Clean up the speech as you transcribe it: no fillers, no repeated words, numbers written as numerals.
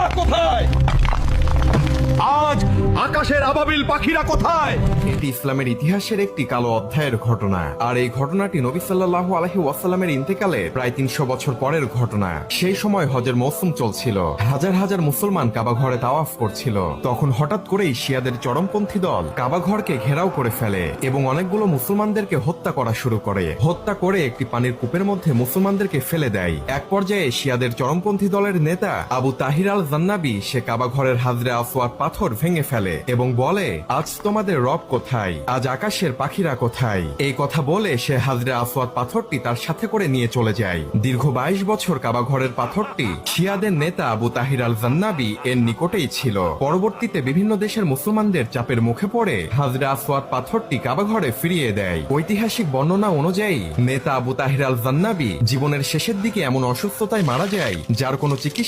আল্লাহ কোথায়? আজ আকাশের আবাবিল পাখিরা কোথায়? এটি ইসলামের ইতিহাসের একটি কালো অধ্যায়ের ঘটনা, আর এই ঘটনাটি নবী সাল্লাল্লাহু আলাইহি ওয়াসাল্লামের ইন্তেকালে প্রায় 300 বছর পরের ঘটনা। সেই সময় হজের মৌসুম চলছিল, হাজার হাজার মুসলমান কাবা ঘরে তাওয়াফ করছিল। তখন হঠাৎ করেই শিয়াদের চরমপন্থী দল কাবা ঘরকে ঘেরাও করে ফেলে এবং অনেকগুলো মুসলমানদেরকে হত্যা করা শুরু করে। হত্যা করে একটি পানির কূপের মধ্যে মুসলমানদেরকে ফেলে দেয়। এক পর্যায়ে শিয়াদের চরমপন্থী দলের নেতা আবু তাহির আল জান্নাবি সে কাবা ঘরের হাজরে আসওয়াদ পাথর ভেঙে ফেলে এবং বলে, আজ তোমাদের রব কোথায়? আজ আকাশের পাখিরা কোথায়? এই কথা বলে সে হাজরে আসওয়াদ পাথরটি তার সাথে করে নিয়ে চলে যায়। দীর্ঘ 22 বছর কাবা ঘরের পাথরটি শিয়াদের নেতা আবু তাহির আল জান্নাবি এর নিকটেই ছিল। পরবর্তীতে বিভিন্ন দেশের মুসলমানদের চাপের মুখে পড়ে হাজরে আসওয়াদ পাথরটি কাবা ঘরে ফিরিয়ে দেয়। ঐতিহাসিক বর্ণনা অনুযায়ী নেতা আবু তাহির আল জান্নাবি জীবনের শেষের দিকে এমন অসুস্থতায় মারা যায় যার কোনো চিকিৎসা